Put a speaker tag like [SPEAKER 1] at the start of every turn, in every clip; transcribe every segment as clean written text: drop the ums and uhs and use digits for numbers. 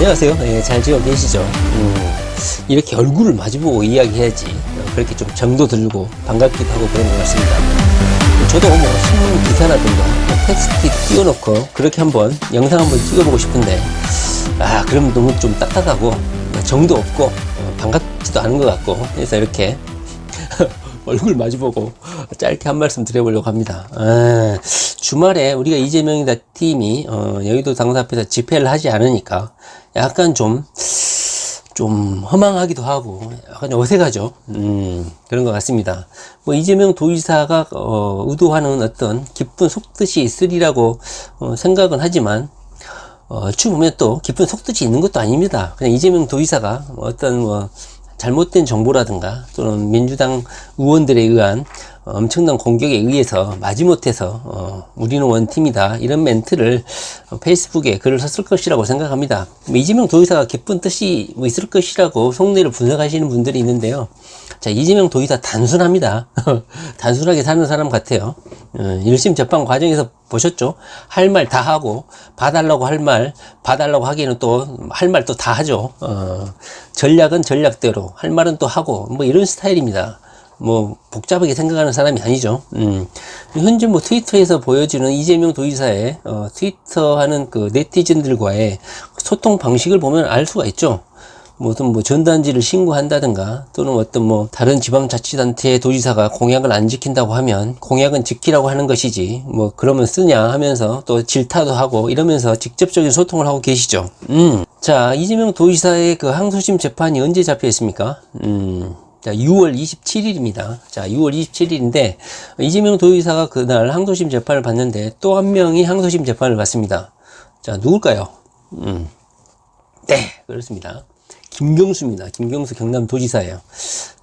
[SPEAKER 1] 안녕하세요. 네, 잘 지고 계시죠? 이렇게 얼굴을 마주보고 이야기해야지 그렇게 좀 정도 들고 반갑기도 하고 그런 것 같습니다. 저도 뭐 신문 기사라든가 텍스트 띄워놓고 그렇게 한번 영상 한번 찍어보고 싶은데 그럼 너무 좀 딱딱하고 정도 없고 반갑지도 않은 것 같고, 그래서 이렇게 얼굴 마주보고 짧게 한 말씀 드려보려고 합니다. 주말에 우리가 이재명이다 팀이 여의도 당사 앞에서 집회를 하지 않으니까 약간 좀 허망하기도 하고 약간 어색하죠. 그런 것 같습니다. 뭐 이재명 도지사가 의도하는 어떤 기쁜 속뜻이 있으리라고 생각은 하지만 어찌 보면 또 기쁜 속뜻이 있는 것도 아닙니다. 그냥 이재명 도지사가 어떤 잘못된 정보라든가 또는 민주당 의원들에 의한 엄청난 공격에 의해서 마지못해서 우리는 원팀이다 이런 멘트를 페이스북에 글을 썼을 것이라고 생각합니다. 이재명 도지사가 기쁜 뜻이 있을 것이라고 속내를 분석하시는 분들이 있는데요. 자, 이재명 도지사 단순합니다. 단순하게 사는 사람 같아요. 1심 재판 과정에서 보셨죠? 할 말 다 하고 봐달라고 할 말 봐달라고 하기에는 또 할 말 또 다 하죠. 전략은 전략대로 할 말은 또 하고 뭐 이런 스타일입니다. 뭐 복잡하게 생각하는 사람이 아니죠. 현재 뭐 트위터에서 보여지는 이재명 도지사의 트위터 하는 그 네티즌들과의 소통 방식을 보면 알 수가 있죠. 무슨 뭐 전단지를 신고한다든가 또는 어떤 뭐 다른 지방자치단체의 도지사가 공약을 안 지킨다고 하면 공약은 지키라고 하는 것이지 뭐 그러면 쓰냐 하면서 또 질타도 하고 이러면서 직접적인 소통을 하고 계시죠. 자, 이재명 도지사의 그 항소심 재판이 언제 잡혀 있습니까? 자, 6월 27일입니다. 자, 6월 27일인데 이재명 도지사가 그날 항소심 재판을 받는데 또 한 명이 항소심 재판을 받습니다. 자, 누굴까요? 네, 그렇습니다. 김경수입니다. 김경수 경남도지사예요.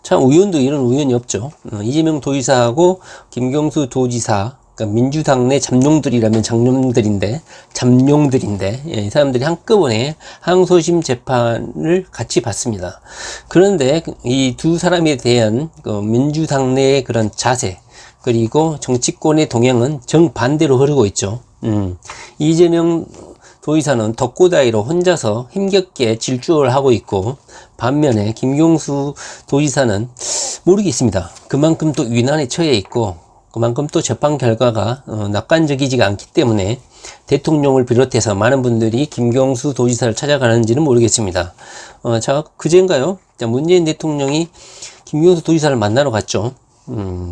[SPEAKER 1] 참 의원도 이런 의원이 없죠. 이재명 도지사하고 김경수 도지사, 그러니까 민주당 내 잠룡들이라면 잠룡들인데 이 사람들이 한꺼번에 항소심 재판을 같이 받습니다. 그런데 이 두 사람에 대한 그 민주당 내의 그런 자세 그리고 정치권의 동향은 정반대로 흐르고 있죠. 이재명 도지사는 덕고다이로 혼자서 힘겹게 질주를 하고 있고, 반면에 김경수 도지사는 모르겠습니다. 그만큼 또 위난에 처해 있고 그만큼 또 재판 결과가 낙관적이지가 않기 때문에 대통령을 비롯해서 많은 분들이 김경수 도지사를 찾아가는지는 모르겠습니다. 자, 그제인가요? 자, 문재인 대통령이 김경수 도지사를 만나러 갔죠.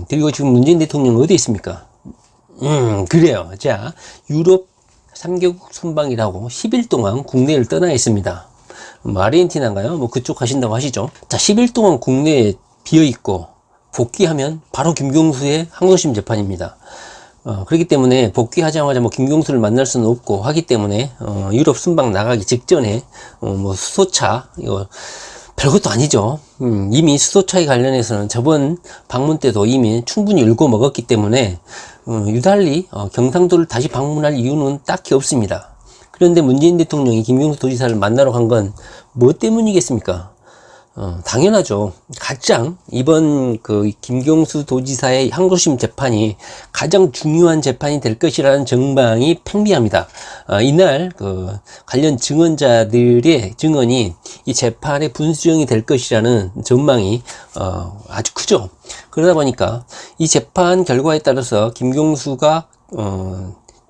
[SPEAKER 1] 그리고 지금 문재인 대통령은 어디 있습니까? 그래요. 자, 유럽 3개국 순방이라고 10일 동안 국내를 떠나 있습니다. 아르헨티나인가요? 뭐 그쪽 가신다고 하시죠. 자, 10일 동안 국내에 비어있고 복귀하면 바로 김경수의 항소심 재판입니다. 그렇기 때문에 복귀하자마자 뭐 김경수를 만날 수는 없고 하기 때문에 유럽 순방 나가기 직전에 뭐 수소차 이거 별것도 아니죠. 이미 수소차에 관련해서는 저번 방문 때도 이미 충분히 울고 먹었기 때문에 유달리 경상도를 다시 방문할 이유는 딱히 없습니다. 그런데 문재인 대통령이 김경수 도지사를 만나러 간 건 뭐 때문이겠습니까? 당연하죠. 가장 이번 그 김경수 도지사의 항소심 재판이 가장 중요한 재판이 될 것이라는 전망이 팽배합니다. 이날 그 관련 증언자들의 증언이 이 재판의 분수령이 될 것이라는 전망이 아주 크죠. 그러다 보니까 이 재판 결과에 따라서 김경수가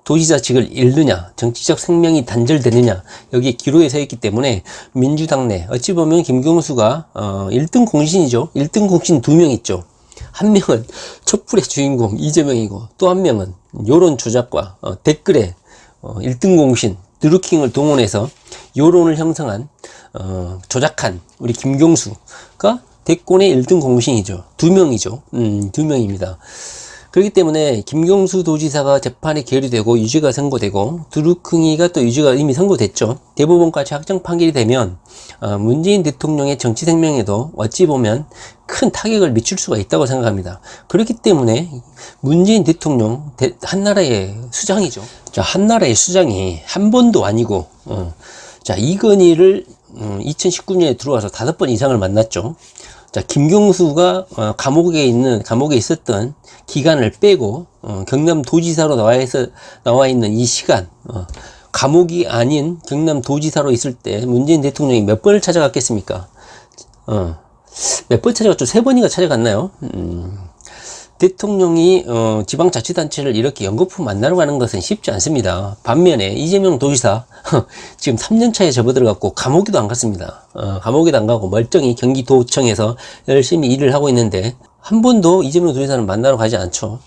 [SPEAKER 1] 도지사직을 잃느냐, 정치적 생명이 단절되느냐, 여기에 기로에 서 있기 때문에 민주당 내 어찌 보면 김경수가 1등 공신이죠. 1등 공신 2명 있죠. 한 명은 촛불의 주인공 이재명이고 또 한 명은 여론 조작과 댓글에 1등 공신 드루킹을 동원해서 여론을 형성한 조작한 우리 김경수가 대권의 1등 공신이죠. 2명이죠. 2명입니다. 그렇기 때문에 김경수 도지사가 재판에 계류되고 유죄가 선고되고 드루킹이가 또 유죄가 이미 선고됐죠. 대법원까지 확정 판결이 되면 문재인 대통령의 정치 생명에도 어찌 보면 큰 타격을 미칠 수가 있다고 생각합니다. 그렇기 때문에 문재인 대통령 한나라의 수장이죠. 자, 한나라의 수장이 한 번도 아니고 자, 이건희를 2019년에 들어와서 5번 이상을 만났죠. 자, 김경수가 감옥에 있었던 기간을 빼고 경남도지사로 나와 있는 이 시간, 감옥이 아닌 경남도지사로 있을 때 문재인 대통령이 몇 번을 찾아갔겠습니까? 몇 번 찾아갔죠? 3번인가 찾아갔나요? 대통령이 지방자치단체를 이렇게 연거푸 만나러 가는 것은 쉽지 않습니다. 반면에 이재명 도지사 지금 3년차에 접어들어갔고 감옥에도 안 갔습니다. 감옥에도 안 가고 멀쩡히 경기도청에서 열심히 일을 하고 있는데 한 번도 이재명 도지사를 만나러 가지 않죠.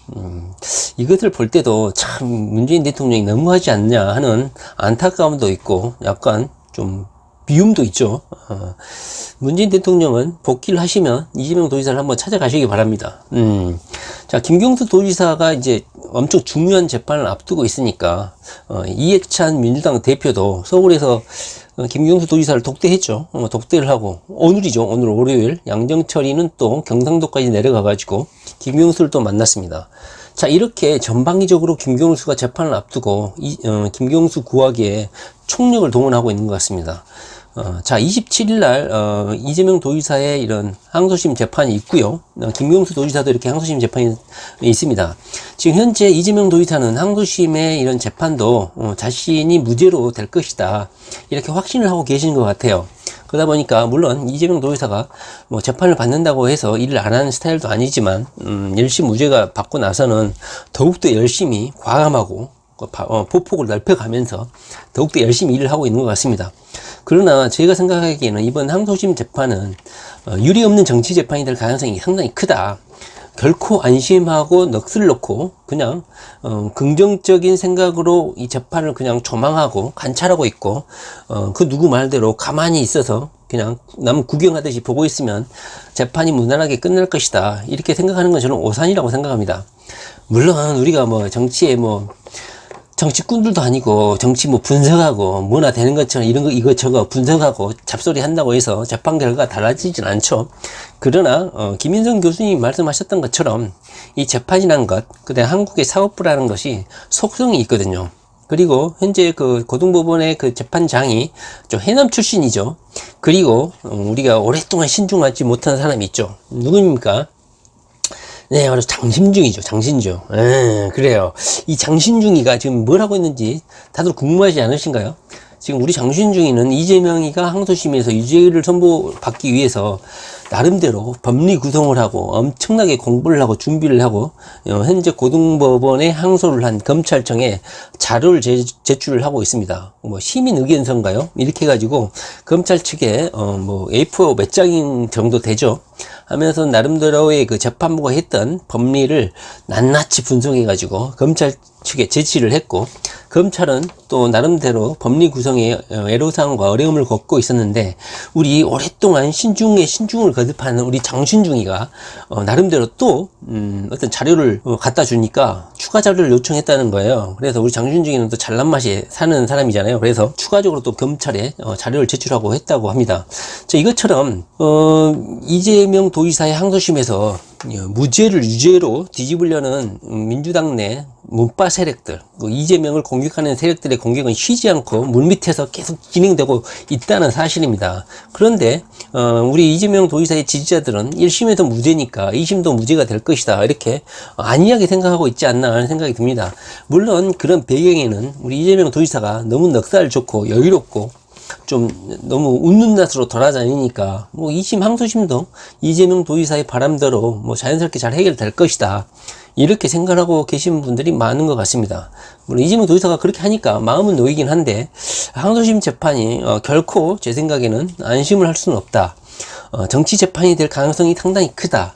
[SPEAKER 1] 이것을 볼 때도 참 문재인 대통령이 너무하지 않냐 하는 안타까움도 있고 약간 좀 미움도 있죠. 문재인 대통령은 복귀를 하시면 이재명 도지사를 한번 찾아가시기 바랍니다. 자, 김경수 도지사가 이제 엄청 중요한 재판을 앞두고 있으니까 이해찬 민주당 대표도 서울에서 김경수 도지사를 독대했죠. 독대를 하고 오늘이죠. 오늘 월요일 양정철이는 또 경상도까지 내려가 가지고 김경수를 또 만났습니다. 자, 이렇게 전방위적으로 김경수가 재판을 앞두고 김경수 구하기에 총력을 동원하고 있는 것 같습니다. 자, 27일 날 이재명 도지사의 이런 항소심 재판이 있고요. 김경수 도지사도 이렇게 항소심 재판이 있습니다. 지금 현재 이재명 도지사는 항소심의 이런 재판도 자신이 무죄로 될 것이다 이렇게 확신을 하고 계시는 것 같아요. 그러다 보니까 물론 이재명 도지사가 뭐 재판을 받는다고 해서 일을 안 하는 스타일도 아니지만 열심히 무죄가 받고 나서는 더욱더 열심히 과감하고 보폭을 넓혀가면서 더욱더 열심히 일을 하고 있는 것 같습니다. 그러나 제가 생각하기에는 이번 항소심 재판은 유리 없는 정치 재판이 될 가능성이 상당히 크다. 결코 안심하고 넋을 놓고 그냥 긍정적인 생각으로 이 재판을 그냥 조망하고 관찰하고 있고 그 누구 말대로 가만히 있어서 그냥 남 구경하듯이 보고 있으면 재판이 무난하게 끝날 것이다 이렇게 생각하는 건 저는 오산이라고 생각합니다. 물론 우리가 뭐 정치에 뭐 정치꾼들도 아니고 정치 뭐 분석하고 뭐나 되는 것처럼 이런 거 이거 분석하고 잡소리 한다고 해서 재판 결과가 달라지진 않죠. 그러나 김인성 교수님이 말씀하셨던 것처럼 이 재판이라는 것, 그다음에 한국의 사법부라는 것이 속성이 있거든요. 그리고 현재 그 고등법원의 그 재판장이 좀 해남 출신이죠. 그리고 우리가 오랫동안 신중하지 못한 사람이 있죠. 누구입니까? 네, 바로 장신중이죠. 장신중. 그래요. 이 장신중이가 지금 뭘 하고 있는지 다들 궁금하지 않으신가요? 지금 우리 장신중이는 이재명이가 항소심에서 유죄를 선고받기 위해서 나름대로 법리 구성을 하고 엄청나게 공부를 하고 준비를 하고 현재 고등법원에 항소를 한 검찰청에 자료를 제출을 하고 있습니다. 뭐 시민 의견서인가요? 이렇게 해가지고 검찰 측에 뭐 A4 몇 장인 정도 되죠. 하면서 나름대로의 그 재판부가 했던 법리를 낱낱이 분석해가지고 검찰 측에 제시를 했고, 검찰은 또 나름대로 법리 구성에 애로사항과 어려움을 겪고 있었는데, 우리 오랫동안 신중에 신중을 거듭하는 우리 장신중이가 나름대로 또 어떤 자료를 갖다 주니까 추가 자료를 요청했다는 거예요. 그래서 우리 장신중이는 또 잘난 맛이 사는 사람이잖아요. 그래서 추가적으로 또 검찰에 자료를 제출하고 했다고 합니다. 자, 이것처럼 이재명 도지사의 항소심에서 무죄를 유죄로 뒤집으려는 민주당 내 문파 세력들, 이재명을 공격하는 세력들의 공격은 쉬지 않고 물밑에서 계속 진행되고 있다는 사실입니다. 그런데 우리 이재명 도지사의 지지자들은 1심에도 무죄니까 2심도 무죄가 될 것이다, 이렇게 안이하게 생각하고 있지 않나 하는 생각이 듭니다. 물론 그런 배경에는 우리 이재명 도지사가 너무 넉살 좋고 여유롭고 좀 너무 웃는 낯으로 돌아다니니까 뭐 2심 항소심도 이재명 도지사의 바람대로 뭐 자연스럽게 잘 해결될 것이다, 이렇게 생각하고 계신 분들이 많은 것 같습니다. 물론 이재명 도지사가 그렇게 하니까 마음은 놓이긴 한데, 항소심 재판이 결코 제 생각에는 안심을 할 수는 없다. 정치 재판이 될 가능성이 상당히 크다.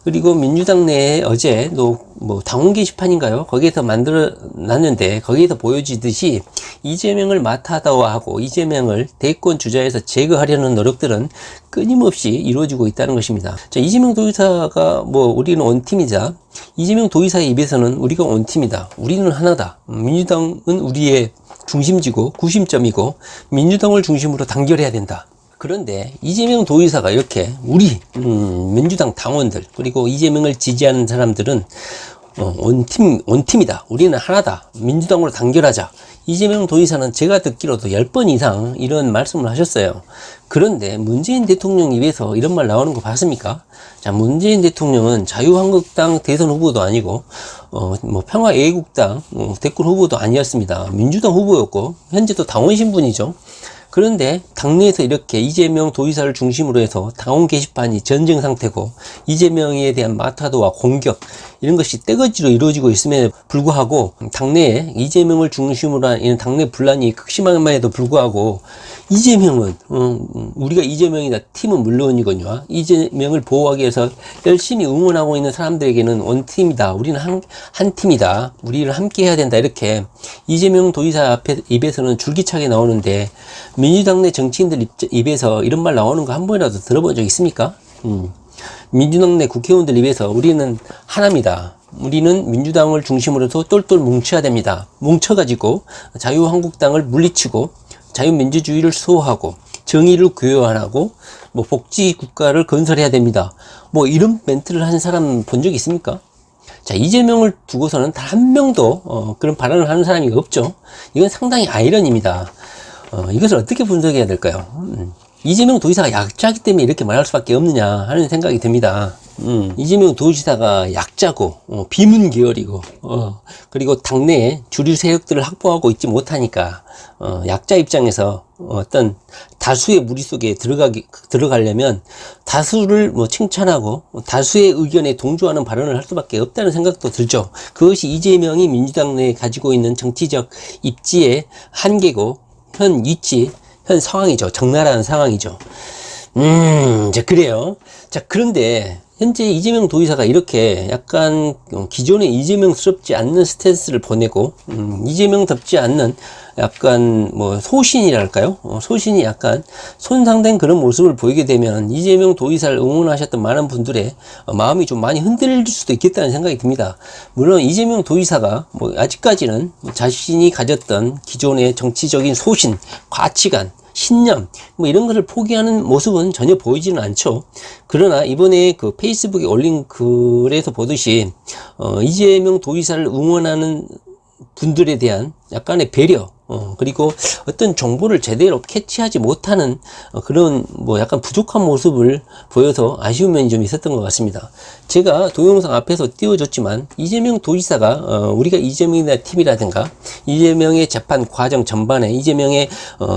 [SPEAKER 1] 그리고 민주당 내에 어제도 뭐 당원 게시판인가요? 거기에서 만들어 놨는데, 거기에서 보여지듯이 이재명을 마타다화하고 이재명을 대권 주자에서 제거하려는 노력들은 끊임없이 이루어지고 있다는 것입니다. 자, 이재명 도지사가 뭐 우리는 원팀이자, 이재명 도지사의 입에서는 우리가 원팀이다, 우리는 하나다, 민주당은 우리의 중심지고 구심점이고 민주당을 중심으로 단결해야 된다. 그런데 이재명 도지사가 이렇게 우리 민주당 당원들, 그리고 이재명을 지지하는 사람들은 원팀이다, 우리는 하나다, 민주당으로 단결하자, 이재명 도지사는 제가 듣기로도 10번 이상 이런 말씀을 하셨어요. 그런데 문재인 대통령 입에서 이런 말 나오는 거 봤습니까? 자, 문재인 대통령은 자유한국당 대선 후보도 아니고 뭐 평화애국당 대권 후보도 아니었습니다. 민주당 후보였고 현재 또 당원 신분이죠. 그런데 당내에서 이렇게 이재명 도지사를 중심으로 해서 당원 게시판이 전쟁 상태고, 이재명에 대한 마타도와 공격, 이런 것이 떼거지로 이루어지고 있음에도 불구하고, 당내에 이재명을 중심으로 한 이런 당내 분란이 극심함에도 불구하고, 이재명은 우리가 이재명이다, 팀은 물론이거니와 이재명을 보호하기 위해서 열심히 응원하고 있는 사람들에게는 원팀이다, 우리는 한 팀이다, 우리를 함께 해야 된다, 이렇게 이재명 도지사 입에서는 줄기차게 나오는데, 민주당 내 정치인들 입에서 이런 말 나오는 거 한 번이라도 들어본 적 있습니까? 민주당 내 국회의원들 입에서 우리는 하나입니다, 우리는 민주당을 중심으로 해서 똘똘 뭉쳐야 됩니다, 뭉쳐가지고 자유한국당을 물리치고 자유민주주의를 수호하고 정의를 교환하고 뭐 복지 국가를 건설해야 됩니다, 뭐 이런 멘트를 한 사람 본 적 있습니까? 자, 이재명을 두고서는 단 한 명도 그런 발언을 하는 사람이 없죠. 이건 상당히 아이러니입니다. 이것을 어떻게 분석해야 될까요? 이재명 도지사가 약자이기 때문에 이렇게 말할 수밖에 없느냐 하는 생각이 듭니다. 이재명 도지사가 약자고 비문 계열이고 그리고 당내에 주류 세력들을 확보하고 있지 못하니까 약자 입장에서 어떤 다수의 무리 속에 들어가려면 다수를 뭐 칭찬하고 다수의 의견에 동조하는 발언을 할 수밖에 없다는 생각도 들죠. 그것이 이재명이 민주당 내에 가지고 있는 정치적 입지의 한계고 현 위치, 현 상황이죠. 적나라한 상황이죠. 이제 그래요. 자, 그런데 현재 이재명 도지사가 이렇게 약간 기존의 이재명스럽지 않는 스탠스를 보내고 이재명답지 않는 약간 뭐 소신이랄까요? 소신이 약간 손상된 그런 모습을 보이게 되면 이재명 도지사를 응원하셨던 많은 분들의 마음이 좀 많이 흔들릴 수도 있겠다는 생각이 듭니다. 물론 이재명 도지사가 뭐 아직까지는 자신이 가졌던 기존의 정치적인 소신, 가치관, 신념 뭐 이런 것을 포기하는 모습은 전혀 보이지는 않죠. 그러나 이번에 그 페이스북에 올린 글에서 보듯이 이재명 도지사를 응원하는 분들에 대한 약간의 배려, 그리고 어떤 정보를 제대로 캐치하지 못하는 그런 뭐 약간 부족한 모습을 보여서 아쉬운 면이 좀 있었던 것 같습니다. 제가 동영상 앞에서 띄워줬지만 이재명 도지사가 우리가 이재명이나 팀이라든가 이재명의 재판 과정 전반에 이재명의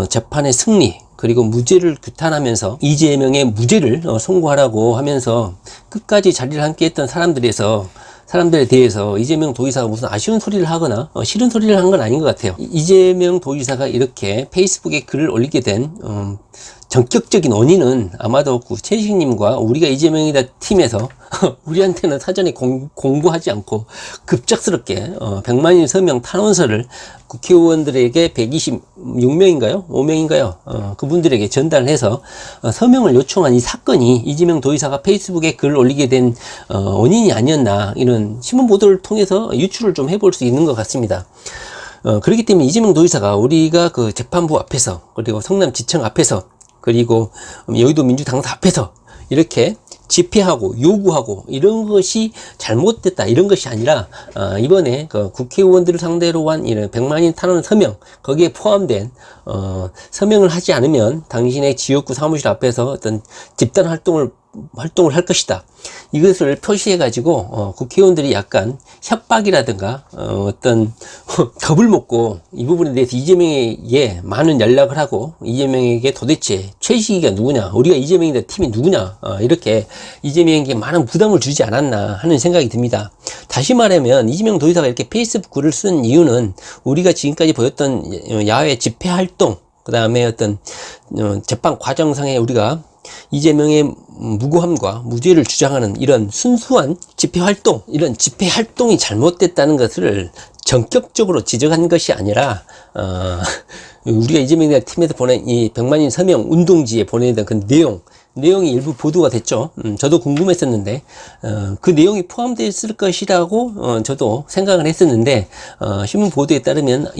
[SPEAKER 1] 재판의 승리, 그리고 무죄를 규탄하면서 이재명의 무죄를 선고하라고 하면서 끝까지 자리를 함께 했던 사람들에 대해서 이재명 도지사가 무슨 아쉬운 소리를 하거나 싫은 소리를 한 건 아닌 것 같아요. 이재명 도지사가 이렇게 페이스북에 글을 올리게 된 전격적인 원인은 아마도 그 최식님과 우리가 이재명이다 팀에서 우리한테는 사전에 공부하지 않고 급작스럽게 100만인 서명 탄원서를 국회의원들에게 126명인가요? 5명인가요? 그분들에게 전달을 해서 서명을 요청한 이 사건이 이재명 도지사가 페이스북에 글을 올리게 된 원인이 아니었나, 이런 신문 보도를 통해서 유추를 좀 해볼 수 있는 것 같습니다. 그렇기 때문에 이재명 도지사가 우리가 그 재판부 앞에서, 그리고 성남지청 앞에서, 그리고 여의도 민주당사 앞에서 이렇게 집회하고 요구하고 이런 것이 잘못됐다, 이런 것이 아니라 이번에 그 국회의원들을 상대로 한 이런 100만인 탄원 서명, 거기에 포함된 서명을 하지 않으면 당신의 지역구 사무실 앞에서 어떤 집단 활동을 할 것이다, 이것을 표시해 가지고 국회의원들이 약간 협박이라든가 어떤 겁을 먹고 이 부분에 대해서 이재명에게 많은 연락을 하고, 이재명에게 도대체 최식이가 누구냐, 우리가 이재명이다 팀이 누구냐, 이렇게 이재명에게 많은 부담을 주지 않았나 하는 생각이 듭니다. 다시 말하면 이재명 도지사가 이렇게 페이스북 글을 쓴 이유는 우리가 지금까지 보였던 야외 집회 활동, 그 다음에 어떤 재판 과정상에 우리가 이재명의 무고함과 무죄를 주장하는 이런 순수한 집회 활동, 이런 집회 활동이 잘못됐다는 것을 전격적으로 지적한 것이 아니라 우리가 이재명 팀에서 보낸 이 100만인 서명 운동지에 보내던 그 내용이 일부 보도가 됐죠. 저도 궁금했었는데 그 내용이 포함되어 있을 것이라고 저도 생각을 했었는데 신문 보도에 따르면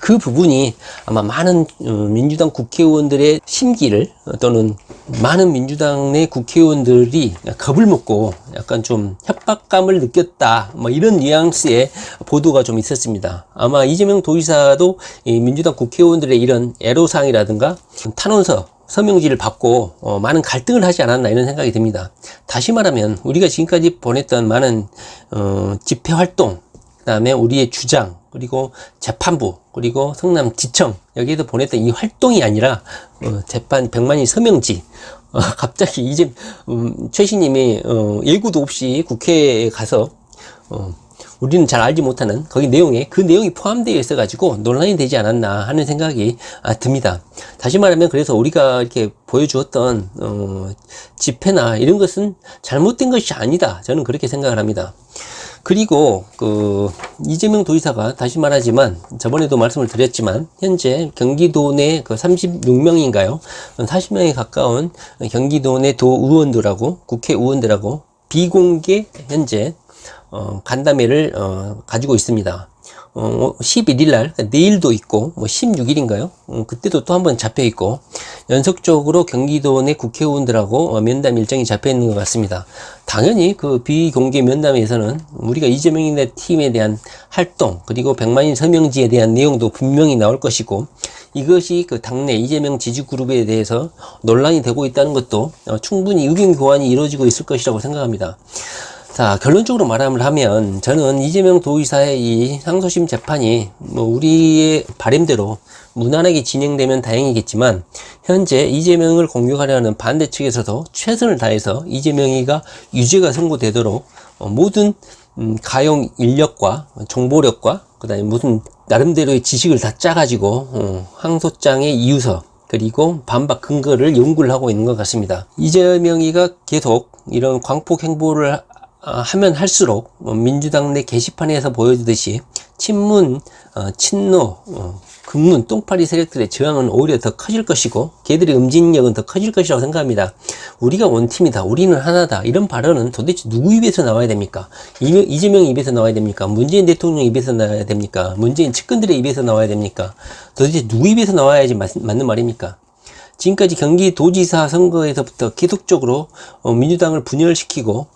[SPEAKER 1] 그 부분이 아마 많은 민주당 국회의원들의 심기를, 또는 많은 민주당 내 국회의원들이 겁을 먹고 약간 좀 협박감을 느꼈다, 뭐 이런 뉘앙스의 보도가 좀 있었습니다. 아마 이재명 도지사도 이 민주당 국회의원들의 이런 애로사항이라든가 탄원서 서명지를 받고 많은 갈등을 하지 않았나, 이런 생각이 듭니다. 다시 말하면 우리가 지금까지 보냈던 많은 집회 활동, 그 다음에 우리의 주장, 그리고 재판부, 그리고 성남지청, 여기에도 보냈던 이 활동이 아니라 재판 100만인 서명지, 갑자기 이제 최신님이 예고도 없이 국회에 가서 우리는 잘 알지 못하는 거기 내용에 그 내용이 포함되어 있어 가지고 논란이 되지 않았나 하는 생각이 듭니다. 다시 말하면 그래서 우리가 이렇게 보여주었던 집회나 이런 것은 잘못된 것이 아니다, 저는 그렇게 생각을 합니다. 그리고 이재명 도지사가, 다시 말하지만 저번에도 말씀을 드렸지만, 현재 경기도 내 36명인가요? 40명에 가까운 경기도 내 도의원들하고 국회의원들하고 비공개 현재 간담회를 가지고 있습니다. 11일날, 내일도 있고, 16일인가요? 그때도 또 한번 잡혀 있고, 연속적으로 경기도 내 국회의원들하고 면담 일정이 잡혀 있는 것 같습니다. 당연히 그 비공개 면담에서는 우리가 이재명이네 팀에 대한 활동, 그리고 100만인 서명지에 대한 내용도 분명히 나올 것이고, 이것이 그 당내 이재명 지지그룹에 대해서 논란이 되고 있다는 것도 충분히 의견 교환이 이루어지고 있을 것이라고 생각합니다. 자, 결론적으로 말을 하면 저는 이재명 도지사의 이 항소심 재판이 우리의 바람대로 무난하게 진행되면 다행이겠지만, 현재 이재명을 공격하려는 반대 측에서도 최선을 다해서 이재명이가 유죄가 선고되도록 모든 가용 인력과 정보력과 그다음에 무슨 나름대로의 지식을 다 짜가지고 항소장의 이유서, 그리고 반박 근거를 연구를 하고 있는 것 같습니다. 이재명이가 계속 이런 광폭 행보를 하면 할수록 민주당 내 게시판에서 보여주듯이 친문, 친노, 극문, 똥파리 세력들의 저항은 오히려 더 커질 것이고, 걔들의 응징력은 더 커질 것이라고 생각합니다. 우리가 원팀이다, 우리는 하나다, 이런 발언은 도대체 누구 입에서 나와야 됩니까? 이재명 입에서 나와야 됩니까? 문재인 대통령 입에서 나와야 됩니까? 문재인 측근들의 입에서 나와야 됩니까? 도대체 누구 입에서 나와야지 맞는 말입니까? 지금까지 경기도지사 선거에서부터 계속적으로 민주당을 분열시키고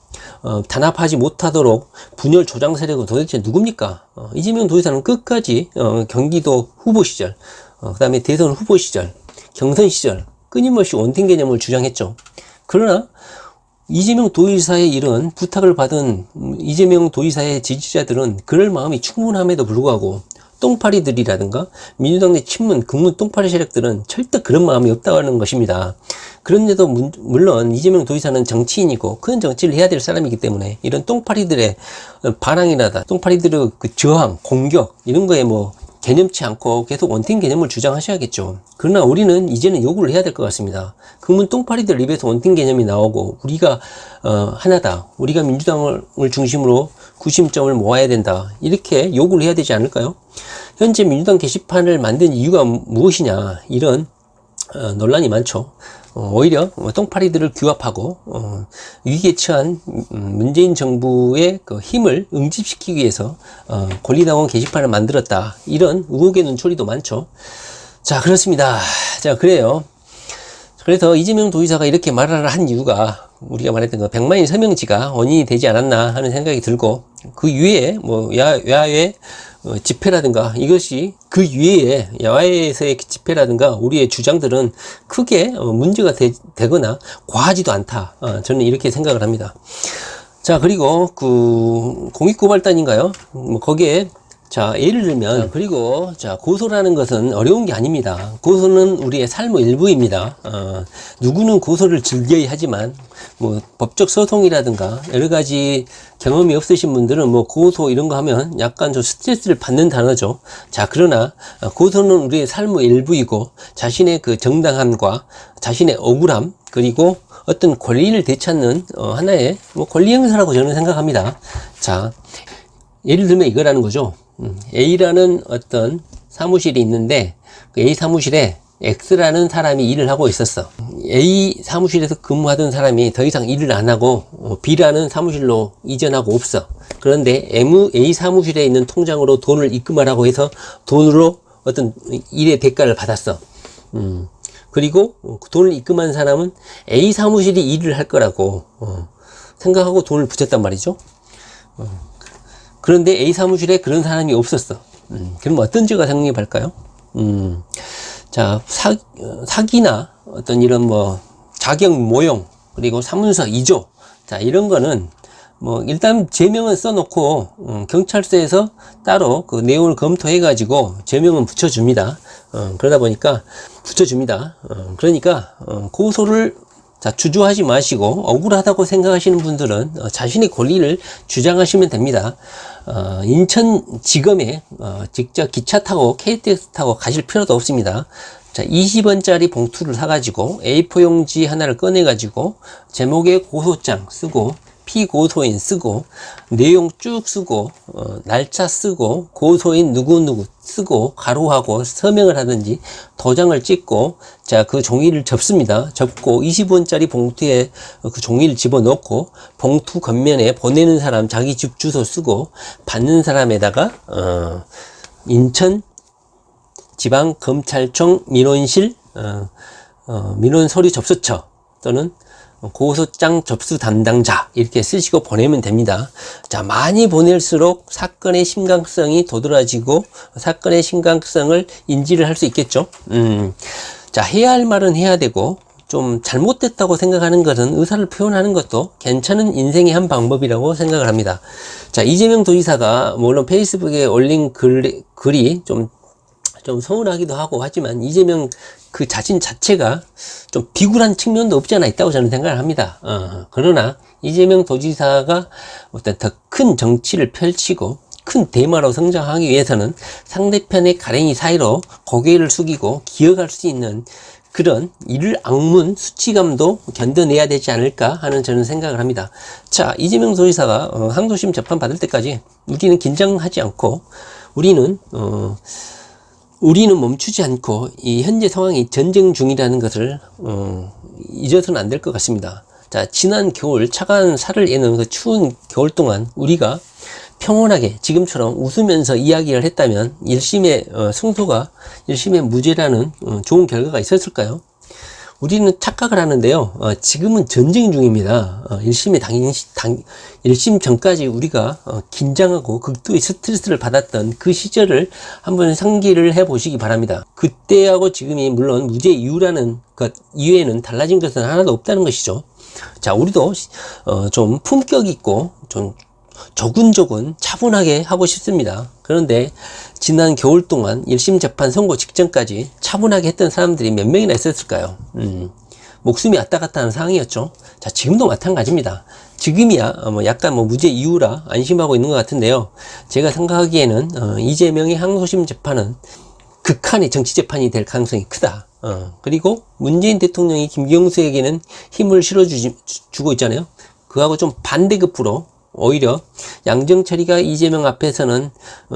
[SPEAKER 1] 단합하지 못하도록 분열 조장 세력은 도대체 누굽니까? 이재명 도지사는 끝까지 경기도 후보 시절, 그 다음에 대선 후보 시절, 경선 시절 끊임없이 원팀 개념을 주장했죠. 그러나 이재명 도지사의 이런 부탁을 받은 이재명 도지사의 지지자들은 그럴 마음이 충분함에도 불구하고 똥파리들이라든가 민주당 내 친문, 극문 똥파리 세력들은 절대 그런 마음이 없다는 것입니다. 그런데도 물론 이재명 도지사는 정치인이고 큰 정치를 해야 될 사람이기 때문에 이런 똥파리들의 반항이라다, 똥파리들의 그 저항, 공격 이런 거에 뭐 개념치 않고 계속 원팀 개념을 주장하셔야겠죠. 그러나 우리는 이제는 요구를 해야 될 것 같습니다. 극문 똥파리들 입에서 원팀 개념이 나오고 우리가 하나다, 우리가 민주당을 중심으로 구심점을 모아야 된다, 이렇게 요구를 해야 되지 않을까요? 현재 민주당 게시판을 만든 이유가 무엇이냐, 이런 논란이 많죠. 오히려 똥파리들을 규합하고 위기에 처한 문재인 정부의 그 힘을 응집시키기 위해서 권리당원 게시판을 만들었다, 이런 의혹의 눈초리도 많죠. 자, 그렇습니다. 자, 그래요. 그래서 이재명 도지사가 이렇게 말을 한 이유가 우리가 말했던 그 100만인 서명지가 원인이 되지 않았나 하는 생각이 들고, 그 이외에 뭐 야외 집회라든가, 이것이 그 이외에 야외에서의 집회라든가 우리의 주장들은 크게 문제가 되거나 과하지도 않다, 저는 이렇게 생각을 합니다. 자, 그리고 그 공익고발단인가요? 뭐 거기에 자, 예를 들면, 그리고, 자, 고소라는 것은 어려운 게 아닙니다. 고소는 우리의 삶의 일부입니다. 누구는 고소를 즐겨야 하지만, 뭐, 법적 소송이라든가, 여러 가지 경험이 없으신 분들은 뭐, 고소 이런 거 하면 약간 좀 스트레스를 받는 단어죠. 자, 그러나, 고소는 우리의 삶의 일부이고, 자신의 그 정당함과 자신의 억울함, 그리고 어떤 권리를 되찾는, 하나의, 뭐, 권리 행사라고 저는 생각합니다. 자, 예를 들면 이거라는 거죠. A라는 어떤 사무실이 있는데 그 A 사무실에 X라는 사람이 일을 하고 있었어. A 사무실에서 근무하던 사람이 더 이상 일을 안 하고 B라는 사무실로 이전하고 없어. 그런데 A 사무실에 있는 통장으로 돈을 입금하라고 해서 돈으로 어떤 일의 대가를 받았어. 그리고 돈을 입금한 사람은 A 사무실이 일을 할 거라고 생각하고 돈을 붙였단 말이죠. 그런데 A 사무실에 그런 사람이 없었어. 그럼 어떤 죄가 성립할까요? 자, 사기나 어떤 이런 뭐 자격 모용, 그리고 사문서 위조, 자, 이런 거는 뭐 일단 제명은 써놓고 경찰서에서 따로 그 내용을 검토해 가지고 제명은 붙여줍니다. 그러다 보니까 붙여줍니다. 그러니까 고소를 자, 주저하지 마시고 억울하다고 생각하시는 분들은 자신의 권리를 주장하시면 됩니다. 인천지검에 직접 기차 타고 KTX 타고 가실 필요도 없습니다. 자, 20원짜리 봉투를 사가지고 A4 용지 하나를 꺼내가지고 제목에 고소장 쓰고 피고소인 쓰고 내용 쭉 쓰고 날짜 쓰고 고소인 누구누구 쓰고 가로하고 서명을 하든지 도장을 찍고, 자, 그 종이를 접습니다. 접고 20원짜리 봉투에 그 종이를 집어넣고 봉투 겉면에 보내는 사람 자기 집 주소 쓰고 받는 사람에다가 인천 지방검찰청 민원실 민원 서류 접수처 또는 고소장 접수 담당자 이렇게 쓰시고 보내면 됩니다. 자, 많이 보낼수록 사건의 심각성이 도드라지고 사건의 심각성을 인지를 할 수 있겠죠. 자, 해야 할 말은 해야 되고 좀 잘못됐다고 생각하는 것은 의사를 표현하는 것도 괜찮은 인생의 한 방법이라고 생각을 합니다. 자, 이재명 도지사가 물론 페이스북에 올린 글이 좀 서운하기도 하고 하지만 이재명 그 자신 자체가 좀 비굴한 측면도 없지 않아 있다고 저는 생각을 합니다. 그러나 이재명 도지사가 어떤 더 큰 정치를 펼치고 큰 대마로 성장하기 위해서는 상대편의 가랭이 사이로 고개를 숙이고 기어갈 수 있는 그런 이를 악문 수치감도 견뎌내야 되지 않을까 하는 저는 생각을 합니다. 자, 이재명 도지사가 항소심 재판 받을 때까지 우리는 긴장하지 않고 우리는 멈추지 않고 이 현재 상황이 전쟁 중이라는 것을 잊어서는 안 될 것 같습니다. 자, 지난 겨울 차가운 살을 애는 그 추운 겨울 동안 우리가 평온하게 지금처럼 웃으면서 이야기를 했다면 1심의 승소가 1심의 무죄라는 좋은 결과가 있었을까요? 우리는 착각을 하는데요. 지금은 전쟁 중입니다. 1심 전까지 우리가 긴장하고 극도의 스트레스를 받았던 그 시절을 한번 상기를 해 보시기 바랍니다. 그때하고 지금이 물론 무죄 이유라는 것 이외에는 달라진 것은 하나도 없다는 것이죠. 자, 우리도 좀 품격 있고 좀 조근조근 차분하게 하고 싶습니다. 그런데 지난 겨울 동안 1심 재판 선고 직전까지 차분하게 했던 사람들이 몇 명이나 있었을까요? 목숨이 왔다 갔다 하는 상황이었죠. 자, 지금도 마찬가지입니다. 지금이야 약간 무죄 이후라 안심하고 있는 것 같은데요. 제가 생각하기에는 이재명의 항소심 재판은 극한의 정치 재판이 될 가능성이 크다. 그리고 문재인 대통령이 김경수에게는 힘을 실어주고 있잖아요. 그하고 좀 반대급부로 오히려 양정철이가 이재명 앞에서는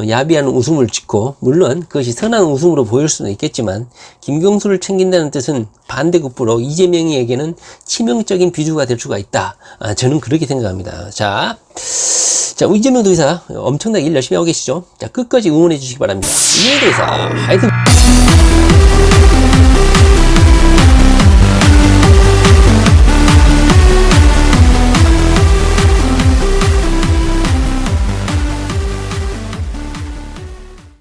[SPEAKER 1] 야비한 웃음을 짓고, 물론 그것이 선한 웃음으로 보일 수는 있겠지만 김경수를 챙긴다는 뜻은 반대급부로 이재명에게는 치명적인 비주가 될 수가 있다. 저는 그렇게 생각합니다. 자, 이재명 도지사 엄청나게 일 열심히 하고 계시죠. 자, 끝까지 응원해 주시기 바랍니다. 이재명 도지사 화이팅!